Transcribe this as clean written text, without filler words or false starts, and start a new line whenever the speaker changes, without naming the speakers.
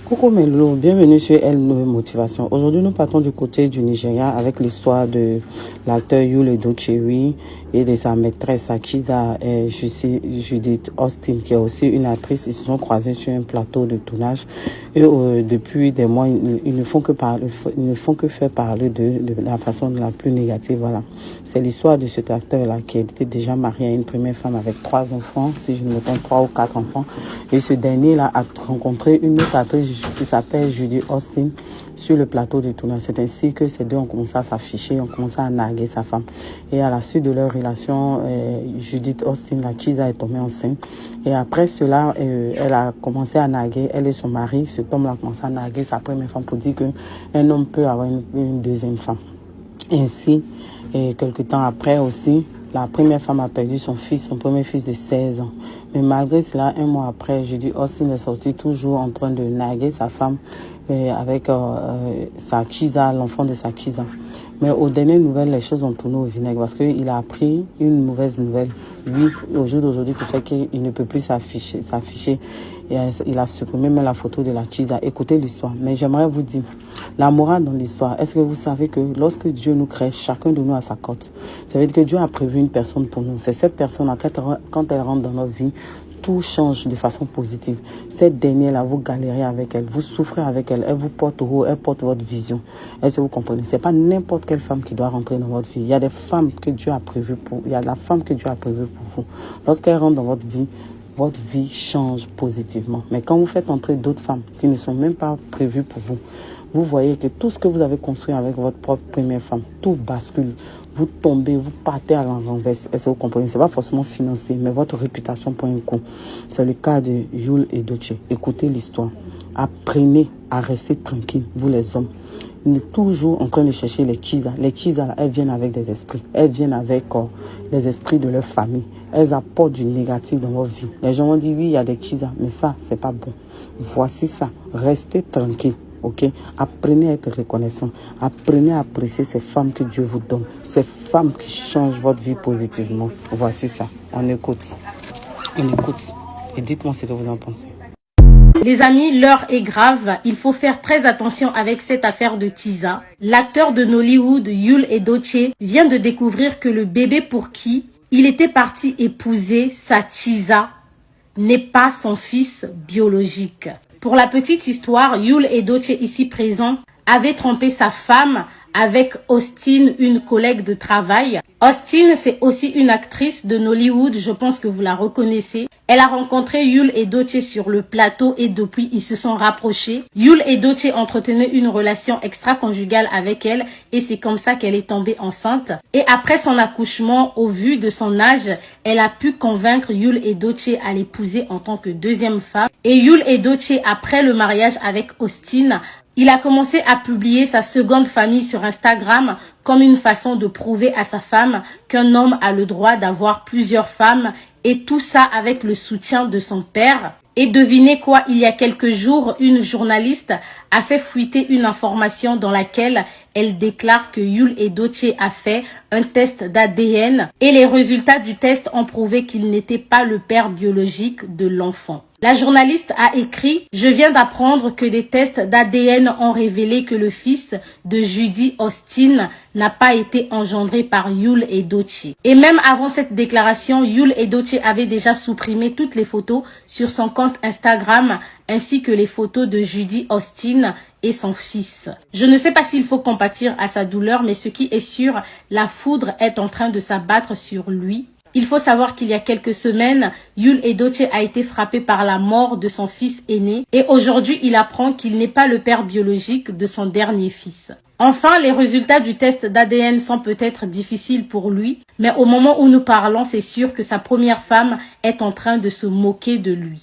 Coucou Melo, bienvenue sur Elle Nouvelle Motivation. Aujourd'hui, nous partons du côté du Nigeria avec l'histoire de l'acteur Yul Edochie et de sa maîtresse Akiza et Judith Austin, qui est aussi une actrice. Ils se sont croisés sur un plateau de tournage et depuis des mois, ils ne font que faire parler de la façon la plus négative. Voilà, c'est l'histoire de cet acteur-là qui était déjà marié à une première femme avec 3 enfants, si je ne me trompe, 3 ou 4 enfants. Et ce dernier-là a rencontré une autre actrice qui s'appelle Judith Austin sur le plateau du tournage. C'est ainsi que ces deux ont commencé à s'afficher, ont commencé à narguer sa femme. Et à la suite de leur relation, Judith Austin, la Kiza, est tombée enceinte. Et après cela, elle a commencé à narguer, elle et son mari, cet homme-là a commencé à narguer sa première femme pour dire qu'un homme peut avoir une deuxième femme. Ainsi, quelque temps après aussi, la première femme a perdu son premier fils de 16 ans. Mais malgré cela, un mois après, Judith Austin est sortie toujours en train de narguer sa femme avec sa Kiza, l'enfant de sa Kiza. Mais aux dernières nouvelles, les choses ont tourné au vinaigre parce qu'il a appris une mauvaise nouvelle. Lui, au jour d'aujourd'hui, qui fait qu'il ne peut plus s'afficher. Il a supprimé même la photo de la Kiza. Écoutez l'histoire. Mais j'aimerais vous dire, la morale dans l'histoire, est-ce que vous savez que lorsque Dieu nous crée, chacun de nous a sa cote. Ça veut dire que Dieu a prévu une personne pour nous. C'est cette personne-là, quand elle rentre dans notre vie, tout change de façon positive. Cette dernière-là, vous galérez avec elle, vous souffrez avec elle, elle vous porte haut, elle porte votre vision. Est-ce que vous comprenez? C'est pas n'importe quelle femme qui doit rentrer dans votre vie. Il y a des femmes que Dieu a prévues il y a la femme que Dieu a prévue pour vous. Lorsqu'elle rentre dans votre vie change positivement. Mais quand vous faites entrer d'autres femmes qui ne sont même pas prévues pour vous, vous voyez que tout ce que vous avez construit avec votre propre première femme, tout bascule. Vous tombez, vous partez à l'envers. Est-ce que vous comprenez? C'est pas forcément financier, mais votre réputation prend un coup. C'est le cas de Yul Edochie. Écoutez l'histoire. Apprenez à rester tranquille, vous les hommes. On est toujours en train de chercher les Kiza. Les Kiza, elles viennent avec des esprits. Elles viennent avec les esprits de leur famille. Elles apportent du négatif dans votre vie. Les gens vont dire, oui, il y a des Kiza, mais ça, c'est pas bon. Voici ça. Restez tranquille. Ok, apprenez à être reconnaissant. Apprenez à apprécier ces femmes que Dieu vous donne. Ces femmes qui changent votre vie positivement. Voici ça. On écoute. Et dites-moi ce que vous en pensez.
Les amis, l'heure est grave. Il faut faire très attention avec cette affaire de Tiza. L'acteur de Nollywood, Yul Edochie, vient de découvrir que le bébé pour qui il était parti épouser sa Tiza n'est pas son fils biologique. Pour la petite histoire, Yul Edochie ici présent avait trompé sa femme avec Austin, une collègue de travail. Austin, c'est aussi une actrice de Nollywood, je pense que vous la reconnaissez. Elle a rencontré Yul Edochie sur le plateau et depuis, ils se sont rapprochés. Yul Edochie entretenait une relation extra-conjugale avec elle et c'est comme ça qu'elle est tombée enceinte. Et après son accouchement, au vu de son âge, elle a pu convaincre Yul Edochie à l'épouser en tant que deuxième femme. Et Yul Edochie, après le mariage avec Austin, il a commencé à publier sa seconde famille sur Instagram comme une façon de prouver à sa femme qu'un homme a le droit d'avoir plusieurs femmes et tout ça avec le soutien de son père. Et devinez quoi, il y a quelques jours, une journaliste a fait fuiter une information dans laquelle elle déclare que Yul Edochie a fait un test d'ADN et les résultats du test ont prouvé qu'il n'était pas le père biologique de l'enfant. La journaliste a écrit « Je viens d'apprendre que des tests d'ADN ont révélé que le fils de Judith Austin n'a pas été engendré par Yul Edochie. » Et même avant cette déclaration, Yul Edochie avait déjà supprimé toutes les photos sur son compte Instagram ainsi que les photos de Judith Austin et son fils. Je ne sais pas s'il faut compatir à sa douleur, mais ce qui est sûr, la foudre est en train de s'abattre sur lui. Il faut savoir qu'il y a quelques semaines, Yul Edochie a été frappé par la mort de son fils aîné et aujourd'hui, il apprend qu'il n'est pas le père biologique de son dernier fils. Enfin, les résultats du test d'ADN sont peut-être difficiles pour lui, mais au moment où nous parlons, c'est sûr que sa première femme est en train de se moquer de lui.